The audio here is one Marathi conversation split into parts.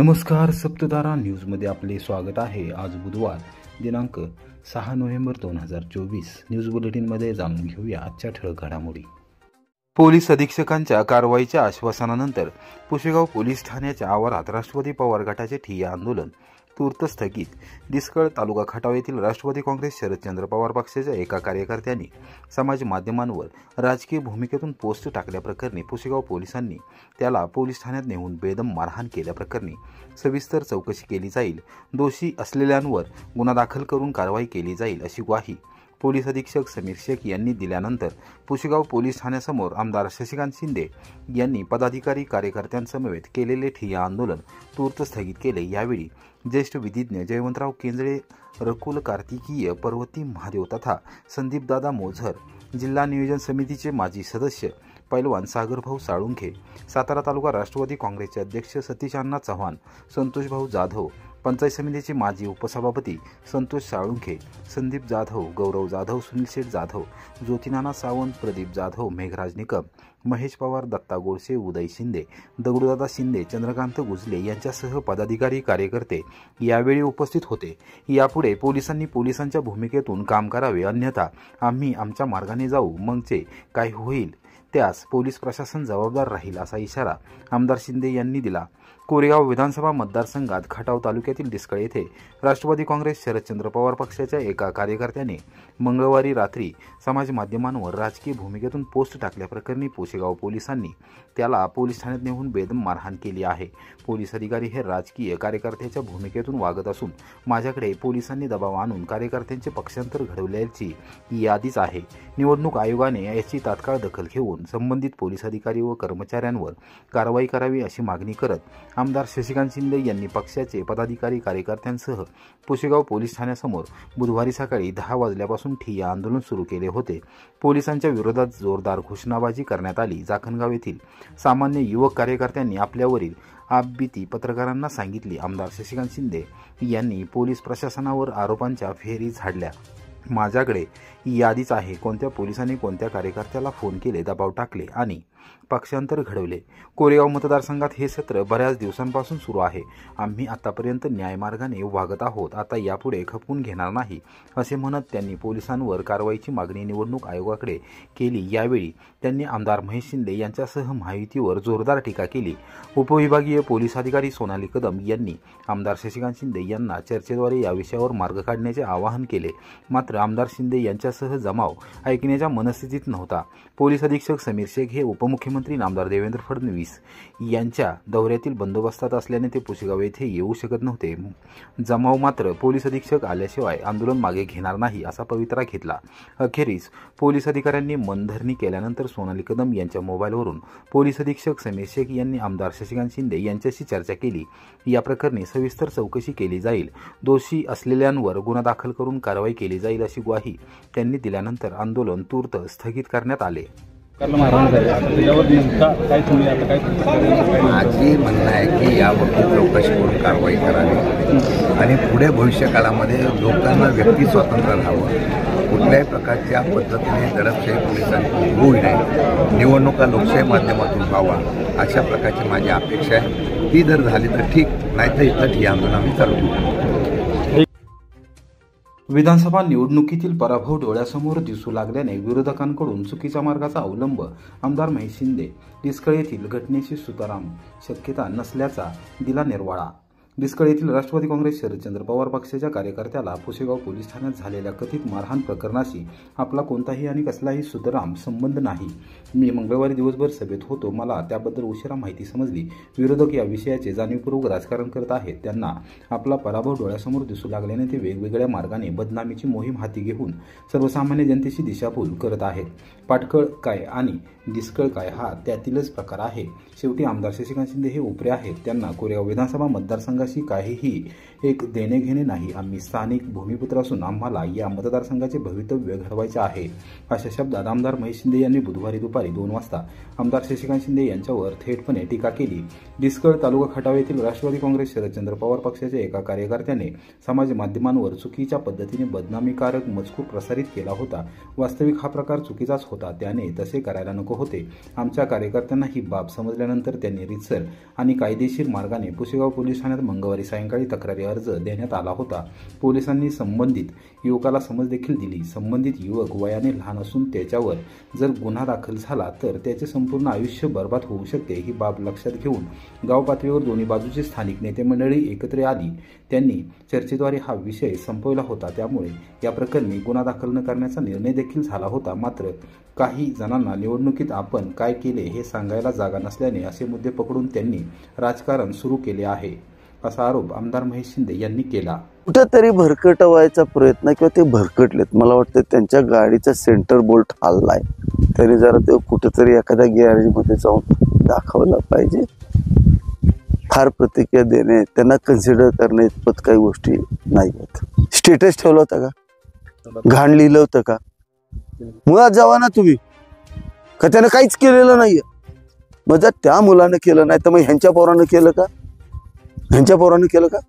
नमस्कार, सप्ततारा न्यूजमध्ये आपले स्वागत आहे। आज बुधवार दिनांक 6 नोव्हेंबर 2024 न्यूज बुलेटिनमध्ये जाणून घेऊया आजच्या ठळक घडामोडी। पोलीस अधीक्षकांच्या कारवाईच्या आश्वासनानंतर पुशेगाव पोलीस ठाण्याच्या आवारात राष्ट्रवादी पवार गटाचे ठिय्या आंदोलन तूर्त स्थगित। डिस्कळ तालुका खटाव येथील राष्ट्रवादी काँग्रेस शरदचंद्र पवार पक्षाच्या एका कार्यकर्त्यांनी समाज माध्यमांवर राजकीय भूमिकेतून पोस्ट टाकल्याप्रकरणी पुशेगाव पोलिसांनी त्याला पोलीस ठाण्यात नेऊन बेदम मारहाण केल्याप्रकरणी सविस्तर चौकशी केली जाईल। दोषी असलेल्यांवर गुन्हा दाखल करून कारवाई केली जाईल अशी ग्वाही पोलीस अधीक्षक समीर शेख यांनी दिल्यानंतर पुशेगाव पोलीस ठाण्यासमोर आमदार शशिकांत शिंदे यांनी पदाधिकारी कार्यकर्त्यांसमवेत केलेले ठिय्या आंदोलन तूर्त स्थगित केले। यावेळी ज्येष्ठ विधिज्ञ जयवंतराव केंजळे, रकुल कार्तिकीय, पर्वती महादेव तथा संदीपदादा मोझर, जिल्हा नियोजन समितीचे माजी सदस्य पैलवान सागरभाऊ साळुंखे, सातारा तालुका राष्ट्रवादी काँग्रेसचे अध्यक्ष सतीश अण्णा चव्हाण, संतोषभाऊ जाधव, पंचायत समितीचे माजी उपसभापती संतोष साळुंखे, संदीप जाधव, गौरव जाधव, सुनील शेठ जाधव, ज्योतिनाना सावंत, प्रदीप जाधव, मेघराज निकम, महेश पवार, दत्ता गोडसे, उदय शिंदे, दगडूदादा शिंदे, चंद्रकांत गुजले यांच्यासह पदाधिकारी कार्यकर्ते यावेळी उपस्थित होते। यापुढे पोलिसांनी पोलिसांच्या भूमिकेतून काम करावे, अन्यथा आम्ही आमच्या मार्गाने जाऊ, मग जे काय होईल त्यास पोलीस प्रशासन जबाबदार राहील असा इशारा आमदार शिंदे यांनी दिला। कोरेगाव विधानसभा मतदारसंघात खटाव तालुक्यातील डिस्कळ येथे राष्ट्रवादी काँग्रेस शरदचंद्र पवार पक्षाच्या एका कार्यकर्त्याने मंगळवारी रात्री समाज माध्यमांवर राजकीय भूमिकेतून पोस्ट टाकल्याप्रकरणी पुशेगाव पोलिसांनी त्याला पोलीस ठाण्यात नेऊन बेदम मारहाण केली आहे। पोलीस अधिकारी हे राजकीय कार्यकर्त्याच्या भूमिकेतून वागत असून माझ्याकडे पोलिसांनी दबाव आणून कार्यकर्त्यांचे पक्षांतर घडवल्याची यादीच आहे। निवडणूक आयोगाने याची तात्काळ दखल घेऊन संबंधित पोलीस अधिकारी व कर्मचाऱ्यांवर कारवाई करावी अशी मागणी करत आमदार शशिकांत शिंदे यांनी पक्षाचे पदाधिकारी कार्यकर्त्यांसह पुशेगाव पोलीस ठाण्यासमोर बुधवारी सकाळी 10 वाजल्यापासून ठिय्या आंदोलन सुरू केले होते। पोलिसांच्या विरोधात जोरदार घोषणाबाजी करण्यात आली। जाखणगाव येथील सामान्य युवक कार्यकर्त्यांनी आपल्यावरील आपबीती पत्रकारांना सांगितली। आमदार शशिकांत शिंदे यांनी पोलीस प्रशासनावर आरोपांच्या फेरी झाडल्या। माझ्याकडे यादीच आहे, कोणत्या पोलिसांनी कोणत्या कार्यकर्त्याला फोन केले, दबाव टाकले आणि पक्षांतर घडवले। कोरेगाव मतदारसंघात हे सत्र बऱ्याच दिवसांपासून सुरू आहे। आम्ही आतापर्यंत न्यायमार्गाने वागत आहोत, आता यापुढे खपवून घेणार नाही असे म्हणत त्यांनी पोलिसांवर कारवाईची मागणी निवडणूक आयोगाकडे केली। यावेळी त्यांनी आमदार महेश शिंदे यांच्यासह महायुतीवर जोरदार टीका केली। उपविभागीय पोलीस अधिकारी सोनाली कदम यांनी आमदार शशिकांत शिंदे यांना चर्चेद्वारे या विषयावर मार्ग काढण्याचे आवाहन केले, मात्र आमदार शिंदे यांच्यासह जमाव ऐकण्याच्या मनस्थितीत नव्हता। पोलीस अधीक्षक समीर शेख हे उपमुख्यमंत्री नामदार देवेंद्र फडणवीस यांच्या दौऱ्यातील बंदोबस्तात असल्याने ते पुशेगाव येथे येऊ शकत नव्हते। जमाव मात्र पोलीस अधीक्षक आल्याशिवाय आंदोलन मागे घेणार नाही असा पवित्रा घेतला। अखेरीस पोलीस अधिकाऱ्यांनी मनधरणी केल्यानंतर सोनाली कदम यांच्या मोबाईलवरून पोलीस अधीक्षक समीर शेख यांनी आमदार शशिकांत शिंदे यांच्याशी चर्चा केली। या प्रकरणी सविस्तर चौकशी केली जाईल, दोषी असलेल्यांवर गुन्हा दाखल करून कारवाई केली जाईल अशी ग्वाही त्यांनी दिल्यानंतर आंदोलन तूर्त स्थगित करण्यात आले। माझी म्हणणं आहे की याबाबतीत चौकशी करून कारवाई करावी आणि पुढे भविष्यकाळामध्ये लोकांना व्यक्ती स्वातंत्र्य राहावं, कुठल्याही प्रकारच्या पद्धतीने दडपशाही पोलिसांची होऊ नये, निवडणुका लोकशाही माध्यमातून व्हावा अशा प्रकारची माझी अपेक्षा आहे। ती जर झाली तर ठीक, नाहीतर इथं ठिय्या आंदोलन आम्ही चालू करू। विधानसभा निवडणुकीतील पराभव डोळ्यासमोर दिसू लागल्याने विरोधकांकडून चुकीच्या मार्गाचा अवलंब आमदार महेश शिंदे डिस्कळ येथील घटनेशी सुताराम शक्यता नसल्याचा दिला निर्वाळा। डिस्कळ येथील राष्ट्रवादी काँग्रेस शरदचंद्र पवार पक्षाच्या कार्यकर्त्याला पुशेगाव पोलीस ठाण्यात झालेल्या कथित मारहाण प्रकरणाशी आपला कोणताही आणि कसलाही सुतराम संबंध नाही। मी मंगळवारी दिवसभर सभेत होतो, मला त्याबद्दल उशिरा माहिती समजली। विरोधक या विषयाचे जाणीवपूर्वक राजकारण करत आहेत। त्यांना आपला पराभव डोळ्यासमोर दिसू लागल्याने ते वेगवेगळ्या मार्गाने बदनामीची मोहीम हाती घेऊन सर्वसामान्य जनतेची दिशाभूल करत आहेत। पाटकळ काय आणि डिस्कळ काय हा त्यातीलच प्रकार आहे। शेवटी आमदार शशिकांत शिंदे हे उपरे आहेत। त्यांना कोरेगाव विधानसभा मतदारसंघात वकिलाशी काहीही एक देणे घेणे नाही. आम्ही स्थानिक भूमिपुत्र असून आम्हाला या मतदारसंघाचे भवितव्य घडवायचे आहे, अशा शब्दात आमदार महेश शिंदे यांनी बुधवारी दुपारी 2 वाजता आमदार शशिकांत शिंदे यांच्यावर थेटपणे टीका केली. डिस्कळ तालुका खटाव येथील राष्ट्रवादी काँग्रेस शरदचंद्र पवार पक्षाच्या एका कार्यकर्त्याने समाज माध्यमांवर चुकीच्या पद्धतीने बदनामीकारक मजकूर प्रसारित केला होता. वास्तविक हा प्रकार चुकीचाच होता. त्याने तसे करायला नको होते. आमच्या कार्यकर्त्यांना ही बाब समजल्यानंतर त्यांनी रीतसर आणि कायदेशीर मार्गाने पुसेगाव पोलीस ठाण्यात मंगळवारी सायंकाळी तक्रारी अर्ज देण्यात आला होता. पोलिसांनी संबंधित युवकाला समज देखील दिली. संबंधित युवक वयाने लहान असून त्याच्यावर जर गुन्हा दाखल झाला तर त्याचे संपूर्ण आयुष्य बर्बाद होऊ शकते. ही बाब लक्षात घेऊन गाव पातळीवर दोन्ही बाजूची स्थानिक नेते मंडळी एकत्र आली. त्यांनी चर्चेद्वारे हा विषय संपवला होता. त्यामुळे या प्रकरणी गुन्हा दाखल न करण्याचा निर्णय देखील झाला होता. मात्र काही जणांना निवडणुकीत आपण काय केले हे सांगायला जागा नसल्याने असे मुद्दे पकडून त्यांनी राजकारण सुरू केले आहे, असा आरोप आमदार महेश शिंदे यांनी केला. कुठेतरी भरकटवायचा प्रयत्न किंवा ते भरकटलेत. मला वाटतं त्यांच्या गाडीचा सेंटर बोल्ट हल्लाय. तरी जरा ते कुठेतरी एखाद्या गॅरेजमध्ये जाऊन दाखवलं पाहिजे. फार प्रतिक्रिया देणे, त्यांना कन्सिडर करणे इतपत काही गोष्टी नाही आहेत. स्टेटस ठेवलं होतं का? घाण लिहिलं होतं का? मुळात जावा ना तुम्ही का त्यानं काहीच केलेलं नाहीये. मग जर त्या मुलानं केलं नाही तर मग ह्यांच्या पोरानं केलं का? ह्यांच्या पोरानं केलं का?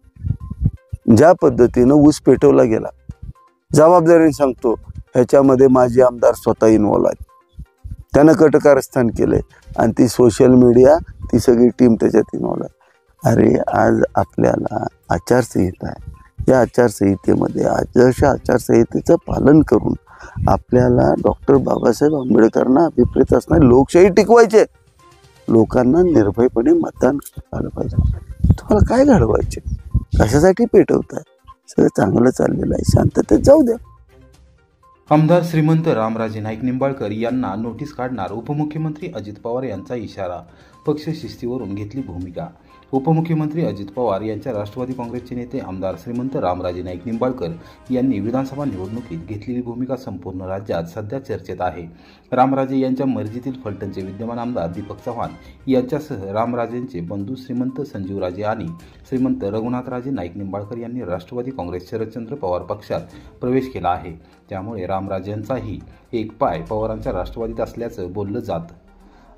ज्या पद्धतीनं ऊस पेटवला गेला, जबाबदारीने सांगतो, ह्याच्यामध्ये माजी आमदार स्वतः इन्व्हॉल्व आहेत. त्यानं कटकारस्थान केलंय आणि ती सोशल मीडिया, ती सगळी टीम त्याच्यात इन्व्हॉल्व आहे. अरे आज आपल्याला आचारसंहिता आहे. या आचारसंहितेमध्ये आदर्श आचारसंहितेचं पालन करून आपल्याला डॉक्टर बाबासाहेब आंबेडकरांना अभिप्रेत असणारी लोकशाही टिकवायचे. लोकांना निर्भयपणे मतदान करायला पाहिजे. तुम्हाला काय घडवायचे? कशासाठी पेटवताय? सगळं चांगलं चाललेलं आहे, शांततेत जाऊ द्या. आमदार श्रीमंत रामराजे नाईक निंबाळकर यांना नोटीस काढणार उपमुख्यमंत्री अजित पवार यांचा इशारा. पक्ष शिस्तीवरून घेतली भूमिका. उपमुख्यमंत्री अजित पवार यांच्या राष्ट्रवादी काँग्रेसचे नेते आमदार श्रीमंत रामराजे नाईक निंबाळकर यांनी विधानसभा निवडणुकीत घेतलेली भूमिका संपूर्ण राज्यात सध्या चर्चेत आहे. रामराजे यांच्या मर्जीतील फलटणचे विद्यमान आमदार दीपक चव्हाण यांच्यासह रामराजेंचे बंधू श्रीमंत संजीवराजे आणि श्रीमंत रघुनाथराजे नाईक निंबाळकर यांनी राष्ट्रवादी काँग्रेस शरदचंद्र पवार पक्षात प्रवेश केला आहे. त्यामुळे रामराजेंचाही एक पाय पवारांच्या राष्ट्रवादीत असल्याचं बोललं जातं.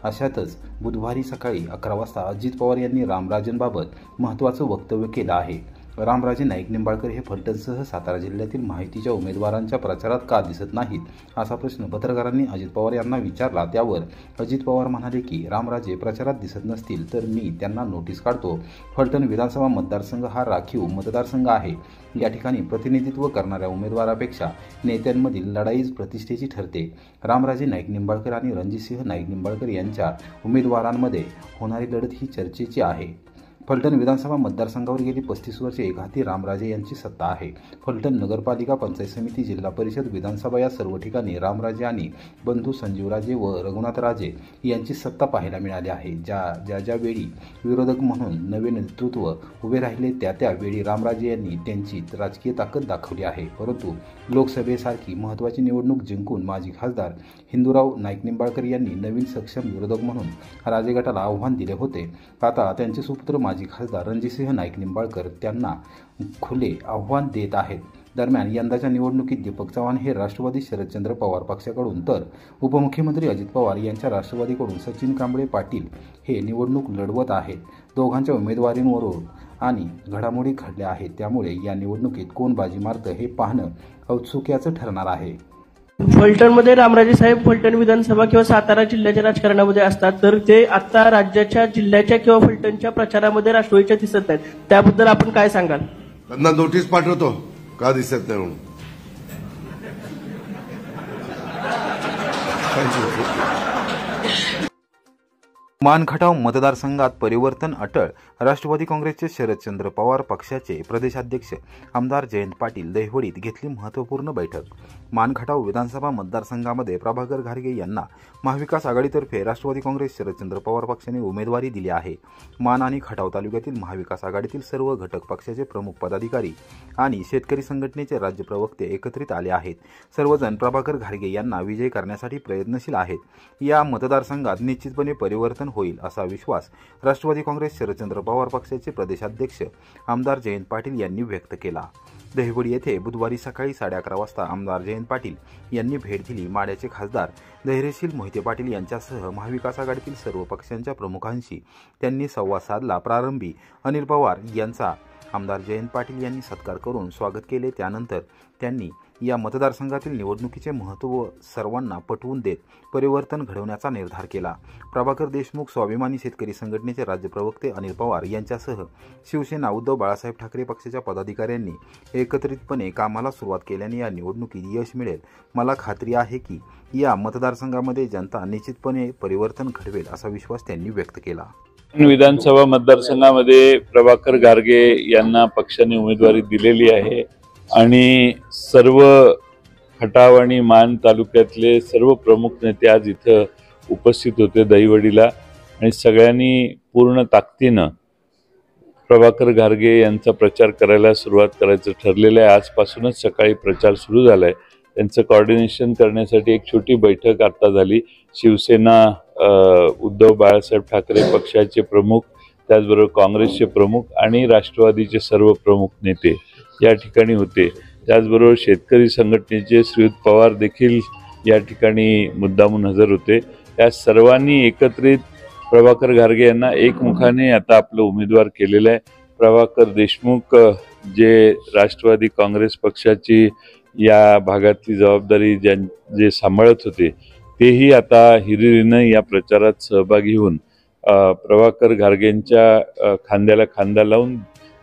अशातच बुधवारी सकाळी 11 वाजता अजित पवार यांनी रामराजेंबाबत महत्त्वाचं वक्तव्य केलं आहे. रामराजे नाईक निंबाळकर हे फलटणसह सातारा जिल्ह्यातील माहितीच्या उमेदवारांच्या प्रचारात का दिसत नाहीत, असा प्रश्न पत्रकारांनी अजित पवार यांना विचारला. त्यावर अजित पवार म्हणाले की रामराजे प्रचारात दिसत नसतील तर मी त्यांना नोटीस काढतो. फलटण विधानसभा मतदारसंघ हा राखीव मतदारसंघ आहे. या ठिकाणी प्रतिनिधित्व करणाऱ्या उमेदवारापेक्षा नेत्यांमधील लढाईच प्रतिष्ठेची ठरते. रामराजे नाईक निंबाळकर आणि रणजितसिंह नाईक निंबाळकर यांच्या उमेदवारांमध्ये होणारी लढत ही चर्चेची आहे. फलटण विधानसभा मतदारसंघावर गेली 35 वर्षे एकहाती रामराजे यांची सत्ता आहे. फलटण नगरपालिका, पंचायत समिती, जिल्हा परिषद, विधानसभा या सर्व ठिकाणी रामराजे आणि बंधू संजीवराजे व रघुनाथराजे यांची सत्ता पाहायला मिळाली आहे. ज्या वेळी विरोधक म्हणून नवे नेतृत्व उभे राहिले त्या वेळी रामराजे यांनी त्यांची राजकीय ताकद दाखवली आहे. परंतु लोकसभेसारखी महत्त्वाची निवडणूक जिंकून माजी खासदार हिंदूराव नाईक निंबाळकर यांनी नवीन सक्षम विरोधक म्हणून राजे गटाला आव्हान दिले होते. आता त्यांचे सुपुत्र माजी खासदार रणजितसिंह नाईक निंबाळकर त्यांना खुले आव्हान देत आहेत. दरम्यान यंदाच्या निवडणुकीत दीपक चव्हाण हे राष्ट्रवादी शरदचंद्र पवार पक्षाकडून तर उपमुख्यमंत्री अजित पवार यांच्या राष्ट्रवादीकडून सचिन कांबळे पाटील हे निवडणूक लढवत आहेत. दोघांच्या उमेदवारींवरून आणि घडामोडी घडल्या आहेत. त्यामुळे या निवडणुकीत कोण बाजी मारतं हे पाहणं औत्सुक्याचं ठरणार आहे. फलटणमध्ये रामराजे साहेब फलटण विधानसभा किंवा सातारा जिल्ह्याच्या राजकारणामध्ये असतात, तर ते आता राज्याच्या, जिल्ह्याच्या किंवा फलटणच्या प्रचारामध्ये राष्ट्रवादीच्या दिसत नाहीत. त्याबद्दल आपण काय सांगाल? त्यांना नोटीस पाठवतो का दिसत नाही म्हणून. मानखटाव मतदारसंघात परिवर्तन अटळ. राष्ट्रवादी काँग्रेसचे शरदचंद्र पवार पक्षाचे प्रदेशाध्यक्ष आमदार जयंत पाटील दहिवडीत घेतली महत्त्वपूर्ण बैठक. मानखटाव विधानसभा मतदारसंघामध्ये प्रभाकर घारगे यांना महाविकास आघाडीतर्फे राष्ट्रवादी काँग्रेस शरदचंद्र पवार पक्षाने उमेदवारी दिली आहे। मान आणि खटाव तालुक्यातील महाविकास आघाडीतील सर्व घटक पक्षाचे प्रमुख पदाधिकारी आणि शेतकरी संघटनेचे राज्य प्रवक्ते एकत्रित आले आहेत। सर्वजण प्रभाकर घारगे यांना विजयी करण्यासाठी प्रयत्नशील आहेत। या मतदारसंघात निश्चितपणे परिवर्तन होईल असा विश्वास राष्ट्रवादी काँग्रेस शरदचंद्र पवार पक्षाचे प्रदेशाध्यक्ष आमदार जयंत पाटील यांनी व्यक्त केला। दहिवडी येथे बुधवारी सकाळी 11:30 वाजता आमदार जयंत पाटील यांनी भेट दिली। माड्याचे खासदार धैर्यशील मोहिते पाटील यांच्यासह महाविकास आघाडीतील सर्व पक्षांच्या प्रमुखांशी त्यांनी संवाद साधला। प्रारंभी अनिल पवार यांचा आमदार जयंत पाटील यांनी सत्कार करून स्वागत केले। त्यानंतर त्यांनी या मतदारसंघातील निवडणुकीचे महत्त्व सर्वांना पटवून देत परिवर्तन घडवण्याचा निर्धार केला। प्रभाकर देशमुख स्वाभिमानी शेतकरी संघटनेचे राज्य प्रवक्ते अनिल पवार यांच्यासह शिवसेना उद्धव बाळासाहेब ठाकरे पक्षाच्या पदाधिकाऱ्यांनी एकत्रितपणे कामाला सुरुवात केल्याने या निवडणुकीत यश मिळेल। मला खात्री आहे की या मतदारसंघामध्ये जनता निश्चितपणे परिवर्तन घडवेल असा विश्वास त्यांनी व्यक्त केला। विधानसभा मतदारसंघामध्ये प्रभाकर घारगे यांना पक्षाने उमेदवारी दिलेली आहे आणि सर्व खटाव आणि मान तालुक्यातले सर्व प्रमुख नेते आज इथं उपस्थित होते दहिवडीला आणि सगळ्यांनी पूर्ण ताकदीनं प्रभाकर घारगे यांचा प्रचार करायला सुरुवात करायचं ठरलेलं आहे। आजपासूनच सकाळी प्रचार सुरू झालाय। त्यांचं कोऑर्डिनेशन करण्यासाठी एक छोटी बैठक आता झाली। शिवसेना उद्धव बाळासाहेब ठाकरे पक्षाचे प्रमुख, त्याचबरोबर काँग्रेसचे प्रमुख आणि राष्ट्रवादीचे सर्व प्रमुख नेते या ठिकाणी होते। त्याचबरोबर शेतकरी संघटनेचे श्रीयुत पवार देखील या ठिकाणी मुद्दामून हजर होते। या सर्वांनी एकत्रित प्रभाकर घारगे यांना एकमुखाने आता आपलं उमेदवार केलेलं आहे। प्रभाकर देशमुख जे राष्ट्रवादी काँग्रेस पक्षाची या भागातली जबाबदारी जे सांभाळत होते तेही आता हिरिरीनं या प्रचारात सहभागी होऊन प्रभाकर घारगेंच्या खांद्याला खांदा लावून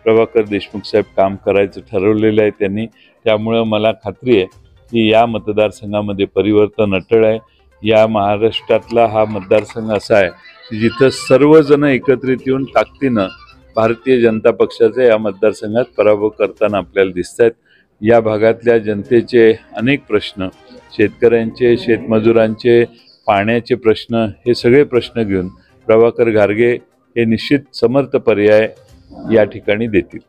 प्रभाकर देशमुख साहेब काम करायचं ठरवलेलं आहे त्यांनी। त्यामुळं मला खात्री आहे की या मतदारसंघामध्ये परिवर्तन अटळ आहे। या महाराष्ट्रातला हा मतदारसंघ असा आहे की जिथं सर्वजण एकत्रित येऊन ताकदीनं भारतीय जनता पक्षाचा या मतदारसंघात पराभव करताना आपल्याला दिसत आहेत। या भागातल्या जनतेचे अनेक प्रश्न, शेतकऱ्यांचे, शेतमजुरांचे, पाण्याचे प्रश्न, हे सगळे प्रश्न घेऊन प्रभाकर घारगे हे निश्चित समर्थ पर्याय या ठिकाणी देतील।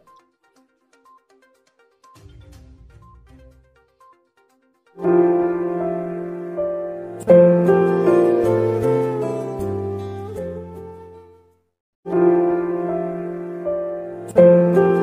Thank you.